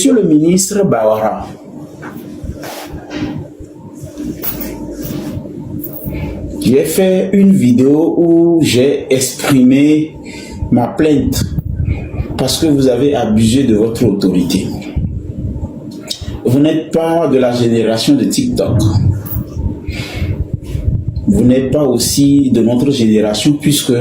Monsieur le ministre Bawara, j'ai fait une vidéo où j'ai exprimé ma plainte parce que vous avez abusé de votre autorité. Vous n'êtes pas de la génération de TikTok. Vous n'êtes pas aussi de notre génération puisque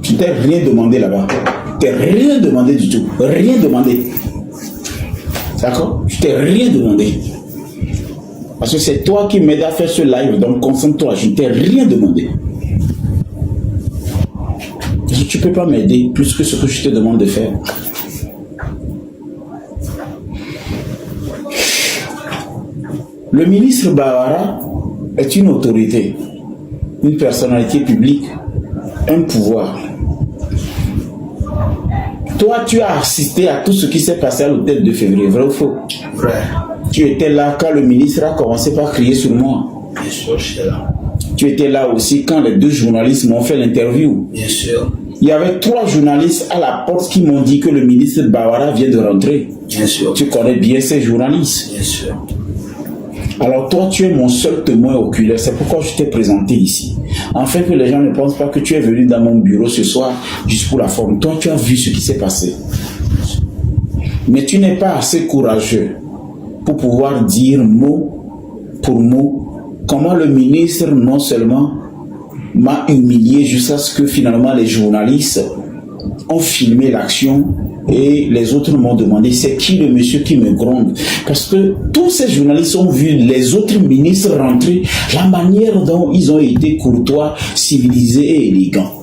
tu t'es rien demandé là-bas. Tu t'es rien demandé du tout. Rien demandé. D'accord? Je t'ai rien demandé. Parce que c'est toi qui m'aides à faire ce live, donc concentre-toi, je ne t'ai rien demandé. Tu ne peux pas m'aider plus que ce que je te demande de faire. Le ministre Bawara est une autorité, une personnalité publique, un pouvoir. Toi, tu as assisté à tout ce qui s'est passé à l'hôtel de février, vrai ou faux? Vrai. Tu étais là quand le ministre a commencé par crier sur moi. Bien sûr, j'étais là. Tu étais là aussi quand les deux journalistes m'ont fait l'interview. Bien sûr. Il y avait 3 journalistes à la porte qui m'ont dit que le ministre Bawara vient de rentrer. Bien sûr. Tu connais bien ces journalistes. Bien sûr. Alors toi, tu es mon seul témoin oculaire. C'est pourquoi je t'ai présenté ici. Afin que les gens ne pensent pas que tu es venu dans mon bureau ce soir juste pour la forme. Toi, tu as vu ce qui s'est passé. Mais tu n'es pas assez courageux pour pouvoir dire mot pour mot comment le ministre non seulement m'a humilié jusqu'à ce que finalement les journalistes ont filmé l'action et les autres m'ont demandé c'est qui le monsieur qui me gronde, parce que tous ces journalistes ont vu les autres ministres rentrer, la manière dont ils ont été courtois, civilisés et élégants.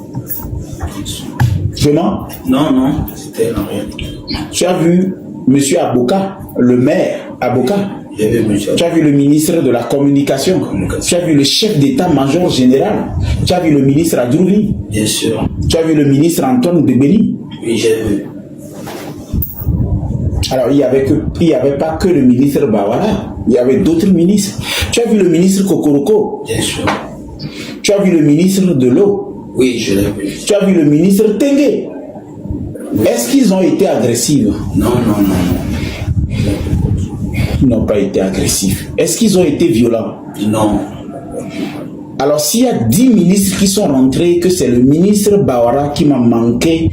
Vraiment? Non, non, c'était en réalité. Tu as vu monsieur Aboka, le maire Aboka? Tu as vu le ministre de la communication. Tu as vu le chef d'état-major général. Tu as vu le ministre Adjouvi. Bien sûr. Tu as vu le ministre Antoine Debeli. Oui, j'ai vu. Alors, il n'y avait pas que le ministre Bawara. Il y avait d'autres ministres. Tu as vu le ministre Kokoroko. Bien sûr. Tu as vu le ministre de l'eau. Oui, je l'ai vu. Tu as vu le ministre Tengue. Est-ce qu'ils ont été agressifs? Non, non, non, non. Ils n'ont pas été agressifs. Est-ce qu'ils ont été violents? Non. Alors, s'il y a 10 ministres qui sont rentrés, que c'est le ministre Bawara qui m'a manqué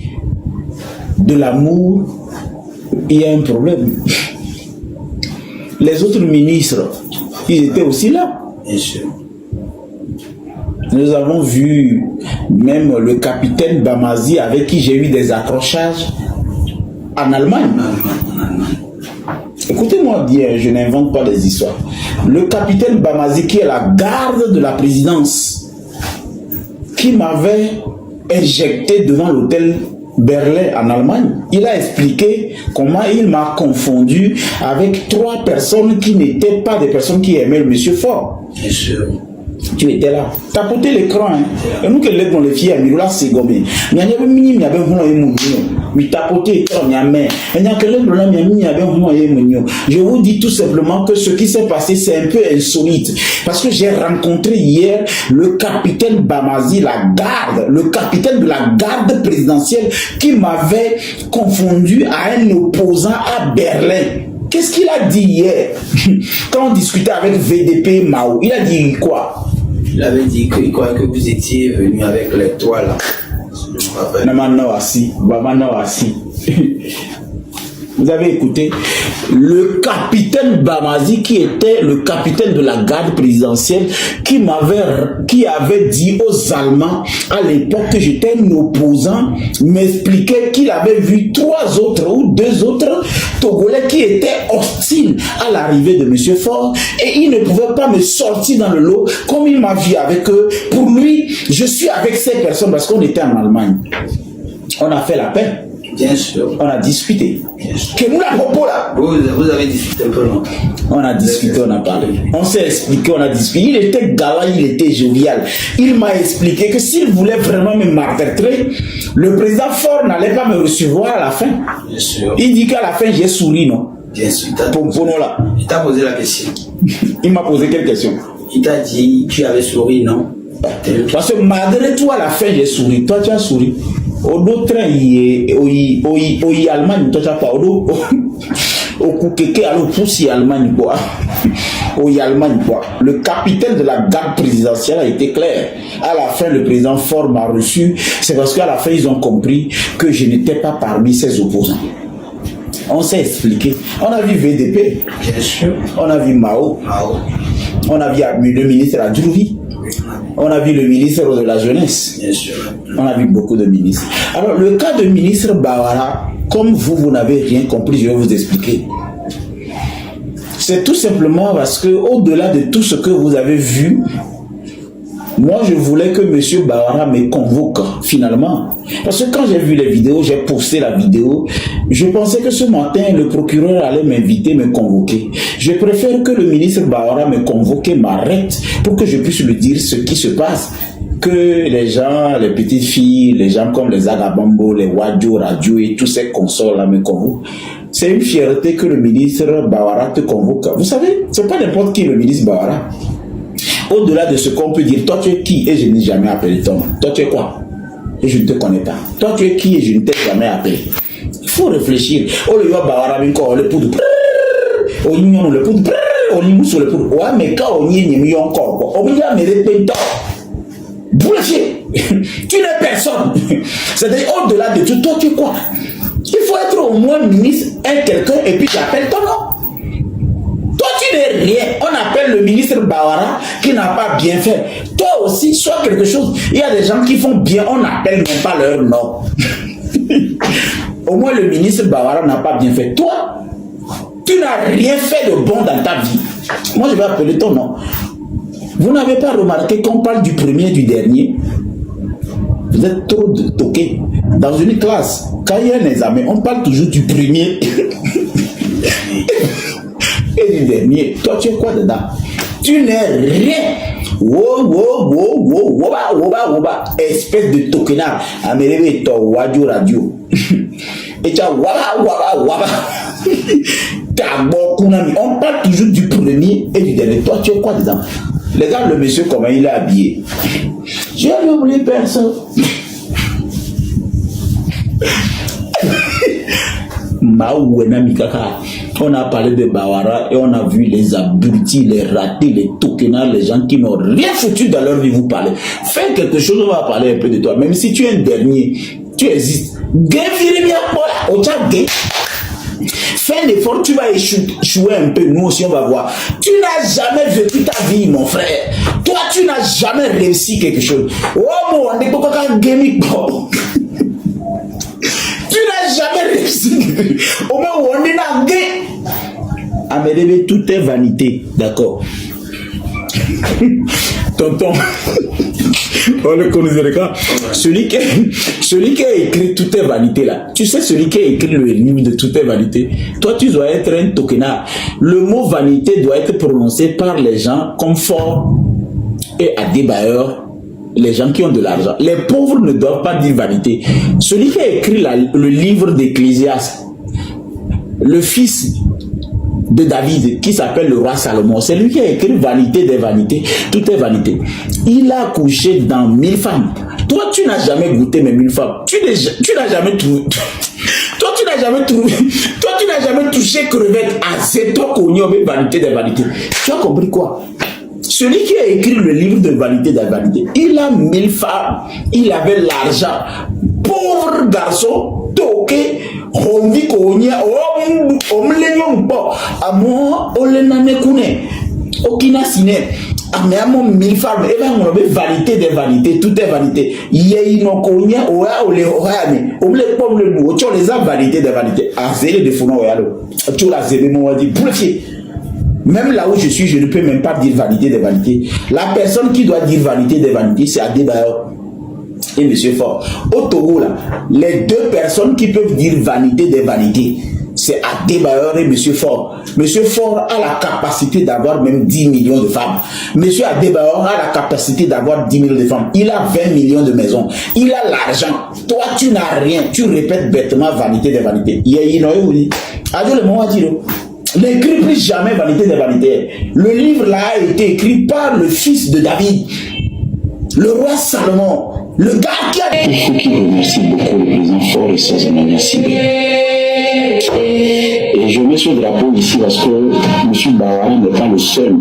de l'amour, il y a un problème. Les autres ministres, ils étaient aussi là. Bien sûr. Nous avons vu même le capitaine Bamazi avec qui j'ai eu des accrochages en Allemagne. En Allemagne. Écoutez-moi bien, je n'invente pas des histoires. Le capitaine Bamazi, qui est la garde de la présidence, qui m'avait injecté devant l'hôtel Berlin en Allemagne, il a expliqué comment il m'a confondu avec 3 personnes qui n'étaient pas des personnes qui aimaient le monsieur Fort. Bien sûr. Tu étais là. Tu as porté l'écran. Et nous, que les dans les filles, là, c'est gommé. Il y a un mini, il y avait un mini. Mais tu as porté l'écran, il y a un mère. Il y a que les problèmes, il y avait un mini. Je vous dis tout simplement que ce qui s'est passé, c'est un peu insolite. Parce que j'ai rencontré hier le capitaine Bamazi, la garde, le capitaine de la garde présidentielle qui m'avait confondu à un opposant à Berlin. Qu'est-ce qu'il a dit hier quand on discutait avec VDP Mao? Il a dit quoi? Il avait dit qu'il croyait que vous étiez venu avec les toits là. Vous avez écouté le capitaine Bamazi, qui était le capitaine de la garde présidentielle, qui avait dit aux Allemands à l'époque que j'étais un opposant, m'expliquait qu'il avait vu 3 autres ou 2 autres Togolais qui étaient hostiles à l'arrivée de M. Faure, et il ne pouvait pas me sortir dans le lot comme il m'a vu avec eux. Pour lui, je suis avec ces personnes parce qu'on était en Allemagne. On a fait la paix. Bien sûr. On a discuté. Que nous la propos là. Vous avez discuté un peu longtemps. On a discuté, on a parlé. On s'est expliqué, on a discuté. Il était galant, il était jovial. Il m'a expliqué que s'il voulait vraiment me maltraiter, le président Faure n'allait pas me recevoir à la fin. Bien sûr. Il dit qu'à la fin, j'ai souri, non? Bien sûr. Il t'a posé la question. Il m'a posé quelle question? Il t'a dit, tu avais souri, non? Parce que malgré toi, à la fin, j'ai souri. Toi, tu as souri. Odo train oyi Allemagne toi pas odo au kukeke alors poussi Allemagne quoi. Oyi Allemagne quoi. Le capitaine de la garde présidentielle a été clair. À la fin le président Faure m'a reçu, c'est parce qu'à la fin ils ont compris que je n'étais pas parmi ses opposants. On s'est expliqué. On a vu VDP, Bien sûr. on a vu Mao, on a vu le ministre Adjouvi, on a vu le ministre de la Jeunesse. Bien sûr. On a vu beaucoup de ministres. Alors, le cas de ministre Bawara, comme vous n'avez rien compris, je vais vous expliquer. C'est tout simplement parce que, au-delà de tout ce que vous avez vu, moi, je voulais que M. Bawara me convoque, finalement. Parce que quand j'ai vu les vidéos, j'ai posté la vidéo, je pensais que ce matin, le procureur allait m'inviter, me convoquer. Je préfère que le ministre Bawara me convoque, m'arrête, pour que je puisse lui dire ce qui se passe. Que les gens, les petites filles, les gens comme les Agabambo, les Wadjo, Radio et tous ces consorts-là me convoquent. C'est une fierté que le ministre Bawara te convoque. Vous savez, c'est pas n'importe qui le ministre Bawara. Au-delà de ce qu'on peut dire, toi tu es qui et je n'ai jamais appelé ton nom. Toi tu es quoi et je ne te connais pas. Toi tu es qui et je ne t'ai jamais appelé. Il faut réfléchir. Oh le Bawara binko le poudre. Oh nyon le poudre. Oh nyon sur le poudre. Ouais mais quand on y est mis encore. On va me répéter. Boulanger. Tu n'es personne. C'est-à-dire au-delà de tout, toi tu es quoi? Il faut être au moins ministre, quelqu'un et puis j'appelle ton nom. Toi, tu n'es rien. On appelle le ministre Bawara qui n'a pas bien fait. Toi aussi, sois quelque chose. Il y a des gens qui font bien, on n'appelle même pas leur nom. Au moins, le ministre Bawara n'a pas bien fait. Toi, tu n'as rien fait de bon dans ta vie. Moi, je vais appeler ton nom. Vous n'avez pas remarqué qu'on parle du premier et du dernier? Vous êtes trop toqués. Dans une classe, quand il y a un examen, on parle toujours du premier et du dernier. Toi, tu es quoi dedans? Tu n'es rien. Woba. Espèce de tokenard. Améré, toi, Wadjo Radio. Et tu as waba. On parle toujours du premier et du dernier. Toi, tu es quoi dedans? Regarde le monsieur comment il est habillé. Je n'ai oublié personne. On a parlé de Bawara et on a vu les abrutis, les ratés, les tokenards, les gens qui n'ont rien foutu dans leur vie vous parler. Fais quelque chose, on va parler un peu de toi. Même si tu es un dernier, tu existes. Fais un effort, tu vas échouer un peu. Nous aussi, on va voir. Tu n'as jamais vécu ta vie, mon frère. Toi, tu n'as jamais réussi quelque chose. Oh, mon Dieu, tu n'as jamais réussi. Au moins, on est là. À me lever, tout est vanité. D'accord. Tonton. On le connaît déjà. Celui qui a écrit Tout est vanité là. Tu sais, celui qui a écrit le livre de Tout est vanité. Toi, tu dois être un tokenard. Le mot vanité doit être prononcé par les gens comme Faure et Adebayor. Les gens qui ont de l'argent. Les pauvres ne doivent pas dire vanité. Celui qui a écrit le livre d'Ecclésiaste, le fils de David, qui s'appelle le roi Salomon, c'est lui qui a écrit Vanité des vanités, tout est vanité. Il a couché dans 1000 femmes. Toi, tu n'as jamais goûté mes 1000 femmes. Tu n'as jamais trouvé. Toi, tu n'as jamais trouvé. Toi, tu n'as jamais touché crevette. Ah, c'est toi qu'on y a vanité des vanités. Tu as compris quoi? Celui qui a écrit le livre de Vanité des vanités, il a 1000 femmes, il avait l'argent. Pauvre garçon, toqué, on dit qu'on y a, on me l'a pas. À moi, on l'a namekune, aucun ciné. Ah, mais à mon 1000 femmes, et bien, on avait vanité des vanités, tout est vanité. Il y a une conia, on les on les pommes le mot, tu les as vanité des vanités. Ah, c'est les défauts, tu l'as zébé, on dit, boulefier. Même là où je suis, je ne peux même pas dire vanité des vanités. La personne qui doit dire vanité des vanités, c'est Adebayor et M. Faure. Au Togo, là, les deux personnes qui peuvent dire vanité des vanités, c'est Adebayor et M. Faure. M. Faure a la capacité d'avoir même 10 millions de femmes. M. Adebayor a la capacité d'avoir 10 millions de femmes. Il a 20 millions de maisons. Il a l'argent. Toi, tu n'as rien. Tu répètes bêtement vanité des vanités. Il y a une oui. Adieu le mot à dire. N'écris plus jamais Vanité des vanités. Le livre là a été écrit par le fils de David, le roi Salomon. Le gars qui a... Il faut qu'il remercie beaucoup le président Faure et Sozomania Sibé. Et je mets ce drapeau ici parce que M. Bawara n'est pas le seul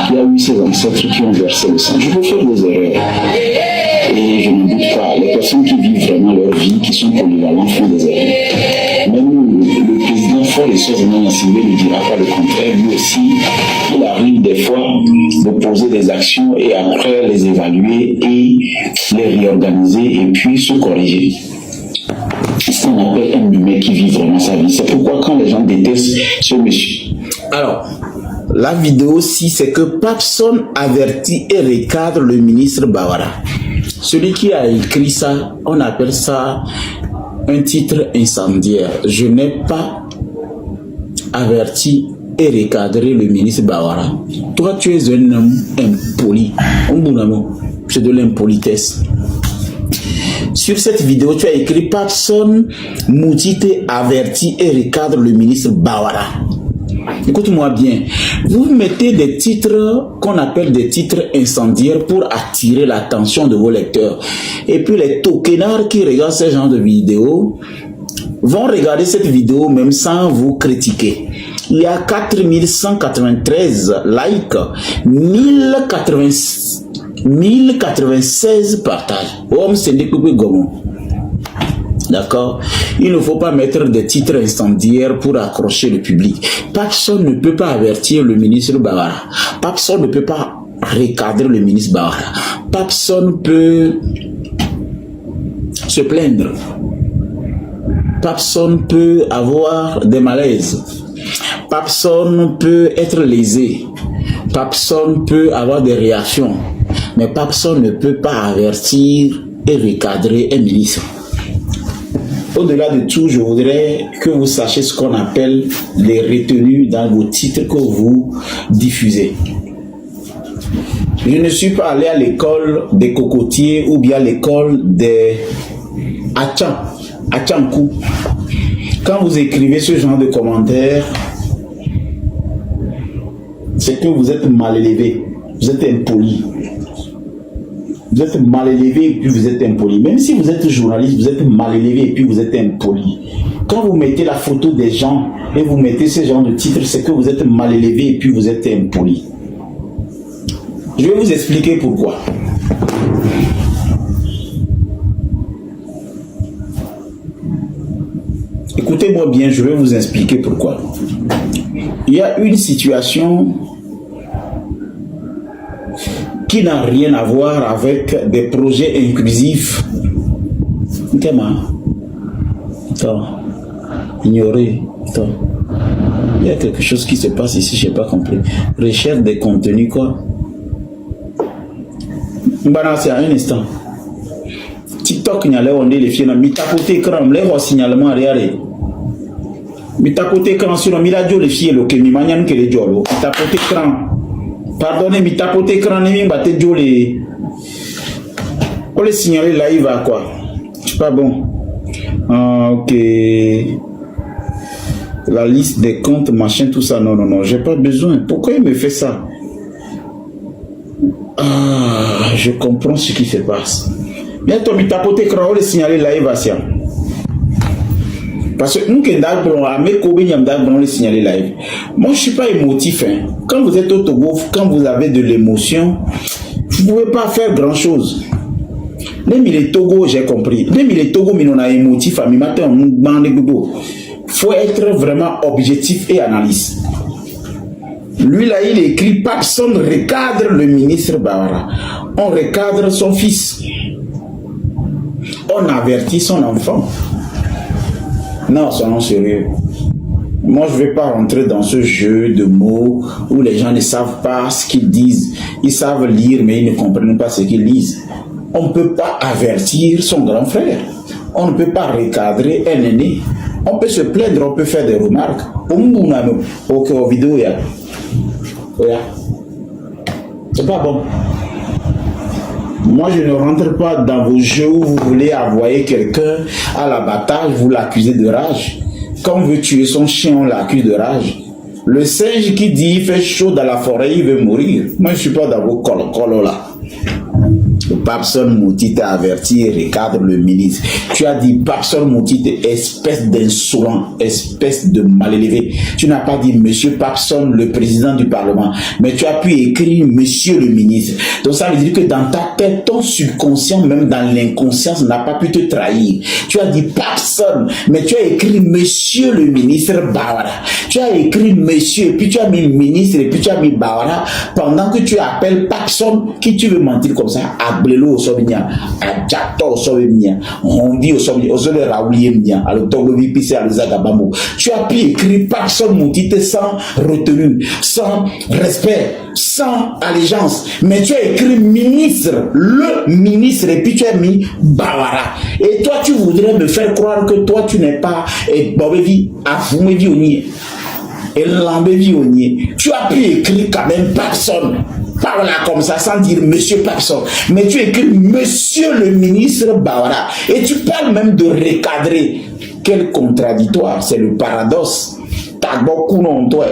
qui a eu ses ancêtres qui ont versé le sang. Je peux faire des erreurs. Et je ne doute pas, les personnes qui vivent vraiment leur vie, qui sont polyvalentes, font des erreurs. Même le président Faure et Sozomania Sibé ne dira pas le contraire. Lui aussi, il arrive des fois de poser des actions et après les évaluer et les réorganiser et puis se corriger. C'est ce qu'on appelle un humain qui vit vraiment sa vie. C'est pourquoi quand les gens détestent ce monsieur. Alors, la vidéo ci, c'est que Papson avertit et recadre le ministre Bawara. Celui qui a écrit ça, on appelle ça un titre incendiaire. Je n'ai pas averti et recadré le ministre Bawara. Toi, tu es un homme impoli. C'est de l'impolitesse. Sur cette vidéo, tu as écrit Papson Moutite avertit et recadre le ministre Bawara. Écoute-moi bien. Vous mettez des titres qu'on appelle des titres incendiaires pour attirer l'attention de vos lecteurs. Et puis les tokenards qui regardent ce genre de vidéos vont regarder cette vidéo même sans vous critiquer. Il y a 4193 likes, 1096 partages. D'accord? Il ne faut pas mettre des titres incendiaires pour accrocher le public. Papson ne peut pas avertir le ministre Bawara. Papson ne peut pas recadrer le ministre Bawara. Papson peut se plaindre. Papson peut avoir des malaises. Papson peut être lésé. Papson peut avoir des réactions. Mais Papson ne peut pas avertir et recadrer un ministre. Au-delà de tout, je voudrais que vous sachiez ce qu'on appelle les retenues dans vos titres que vous diffusez. Je ne suis pas allé à l'école des cocotiers ou bien à l'école des Achankou. Quand vous écrivez ce genre de commentaires, c'est que vous êtes mal élevé, vous êtes impoli. Vous êtes mal élevé et puis vous êtes impoli. Même si vous êtes journaliste, vous êtes mal élevé et puis vous êtes impoli. Quand vous mettez la photo des gens et vous mettez ce genre de titre, c'est que vous êtes mal élevé et puis vous êtes impoli. Je vais vous expliquer pourquoi. Écoutez-moi bien, je vais vous expliquer pourquoi. Il y a une situation qui n'a rien à voir avec des projets inclusifs. Ignorer. Il y a quelque chose qui se passe ici, je n'ai pas compris. Recherche des contenus, quoi. C'est un instant. TikTok, il y a les filles, mais tapoter écran, les signalements, regardez. Mais tapoter écran sur le radio, les filles, le manian que les jolo. Tapoter écran. Pardonnez, mais tapoter écran, les battez joli. On les signaler live à quoi? C'est pas bon. Ah, ok. La liste des comptes, machin, tout ça. Non, non, non, j'ai pas besoin. Pourquoi il me fait ça? Ah, je comprends ce qui se passe. Bientôt, mais tapoter écran, on les signaler live à ça. Parce que nous, on les signaler live. Moi, je ne suis pas émotif. Hein. Quand vous êtes au Togo, quand vous avez de l'émotion, vous ne pouvez pas faire grand-chose. Même les Togo, j'ai compris. Même les Togo, mais on a émotif. Il faut être vraiment objectif et analyste. Lui, là, il écrit Papson recadre le ministre Bawara. On recadre son fils. On avertit son enfant. Non, soyons sérieux. Moi, je ne vais pas rentrer dans ce jeu de mots où les gens ne savent pas ce qu'ils disent. Ils savent lire, mais ils ne comprennent pas ce qu'ils lisent. On ne peut pas avertir son grand frère. On ne peut pas recadrer un aîné. On peut se plaindre, on peut faire des remarques. Ok, vidéo, c'est pas bon. Moi, je ne rentre pas dans vos jeux où vous voulez envoyer quelqu'un à l'abattage, vous l'accusez de rage. Quand on veut tuer son chien, on l'accuse de rage. Le singe qui dit il fait chaud dans la forêt, il veut mourir. Moi, je ne suis pas dans vos colos là. Papson Mouti t'a averti, recadre le ministre. Tu as dit Papson Mouti, espèce d'insolent, espèce de mal élevé. Tu n'as pas dit monsieur Papson, le président du Parlement, mais tu as pu écrire monsieur le ministre. Donc ça veut dire que dans ta tête, ton subconscient, même dans l'inconscience, n'a pas pu te trahir. Tu as dit Papson, mais tu as écrit monsieur le ministre Bawara. Tu as écrit monsieur, puis tu as mis ministre, et puis tu as mis Bawara, pendant que tu appelles Papson, qui tu veux mentir comme ça, Ablelo au Sobignan, Adjato au Sobignan, Hondi au Sobignan, au Sobignan Raoulien, à l'Autogovi Pissé à l'Zagabamo. Tu as pu écrire Papson Moutite sans retenue, sans respect, sans allégeance, mais tu as écrit ministre, le ministre, et puis tu as mis Bawara. Et toi, tu voudrais me faire croire que toi, tu n'es pas Bobevi, Afoumevi Oni, et Lambevi Oni. Tu as pu écrire quand même Papson. Par là comme ça, sans dire monsieur Papson. Mais tu écris monsieur le ministre Bawara. Et tu parles même de recadrer. Quel contradictoire, c'est le paradoxe. T'as beaucoup non toi.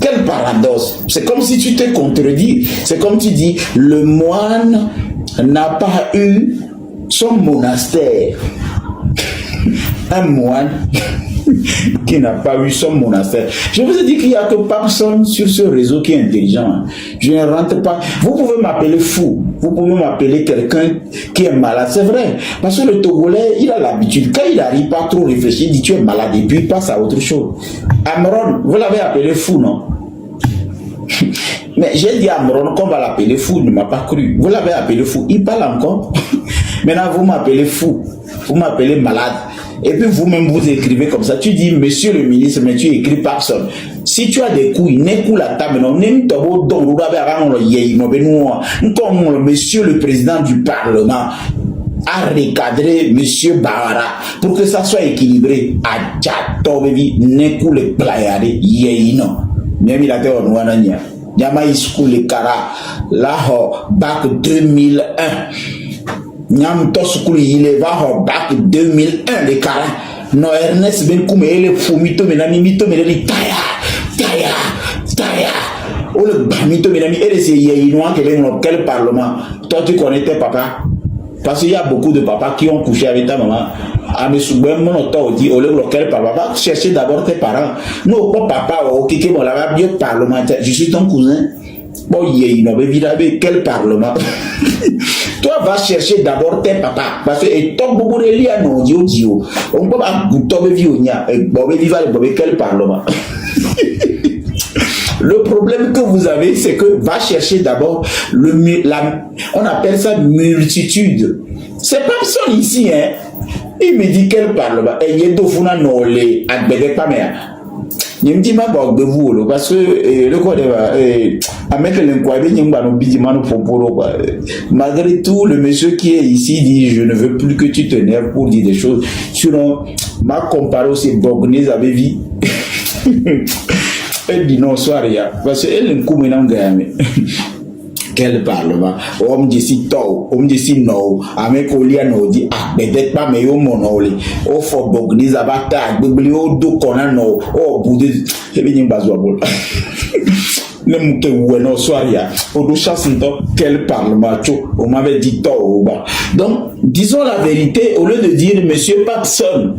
Quel paradoxe. C'est comme si tu te contredis. C'est comme tu dis, le moine n'a pas eu son monastère. Un moine qui n'a pas eu son monastère. Je vous ai dit qu'il n'y a que Papson sur ce réseau qui est intelligent. Je ne rentre pas. Vous pouvez m'appeler fou. Vous pouvez m'appeler quelqu'un qui est malade. C'est vrai. Parce que le Togolais, il a l'habitude. Quand il n'arrive pas trop réfléchir, il dit tu es malade et puis il passe à autre chose. Amron, vous l'avez appelé fou, non? Mais j'ai dit à Amron qu'on va l'appeler fou. Il ne m'a pas cru. Vous l'avez appelé fou. Il parle encore. Maintenant, vous m'appelez fou. Vous m'appelez malade. Et puis vous-même vous écrivez comme ça. Tu dis monsieur le ministre, mais tu écris Papson. Si tu as des couilles, n'écoute la table, non, monsieur le président du Parlement a recadré monsieur Bawara pour que ça soit équilibré. Adjatobevi n'écoute le playade yeino. Même il a été en Ouanania. Yama iskoule le kara. Là, bac 2001. Nyam tosukulu il va au bac 2001 de Kara. No Ernest Ben Koumé le fumito menami mito menami taya. Oh le bamito menami et c'est yéinois que les quel parlement. Toi tu connais tes papas. Parce qu'il y a beaucoup de papas qui ont couché avec ta maman. Ah mais souvent mon auto dit oh lequel papa va chercher d'abord tes parents. Non pas papa au qui bon là bien parlementaire. Je suis ton cousin. Bon yéino be quel parlement. Toi, va chercher d'abord tes papas. Parce que, et toi, beaucoup de liens, non, dio. On peut pas goûter vivre, et bobe vivre, quel parlement. Le problème que vous avez, c'est que va chercher d'abord on appelle ça multitude. C'est pas ça ici, hein. Il me dit quel parlement. Et il y a deux fois, non, les, à pas mais. Je me dis, parce que le code à mettre malgré tout, le monsieur qui est ici dit je ne veux plus que tu te nerves pour dire des choses. Sinon, m'a comparé aussi Bognez avait vie. Elle dit non, soir, parce qu'elle est un quel parlement? On me dit si tôt, on me dit si non, avec Oliano dit ah, peut-être pas, mais au monolé, au fort Bognez abata, biblio do konano, au bout de. C'est bien bazoabol. Le mouke oueno soaria, au do chasse quel parlement? On m'avait dit tôt. Donc, disons la vérité, au lieu de dire monsieur Papson,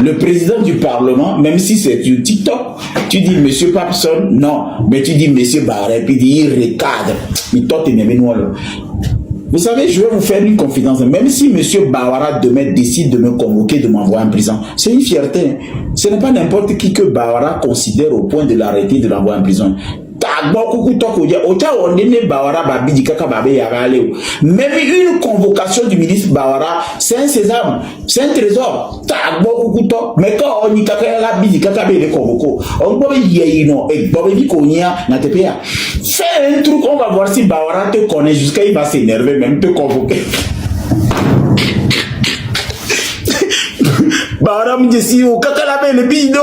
le président du Parlement, même si c'est sur TikTok, tu dis monsieur Papson, non, mais tu dis monsieur Barret, puis il recadre. Mais toi, tu n'aimes pas. Vous savez, je vais vous faire une confidence. Même si monsieur Bawara demain décide de me convoquer, de m'envoyer en prison, c'est une fierté. Ce n'est pas n'importe qui que Bawara considère au point de l'arrêter, de l'envoyer en prison. Même une convocation du ministre Bawara, c'est un sésame, c'est un trésor. Mais quand on y a la bidi kaka be convoco, on peut y no et bobevi konya na tepea. Fais un truc, on va voir si Bawara te connaît jusqu'à il va s'énerver même te convoquer. Bawara me dit si o kaka la be le bido.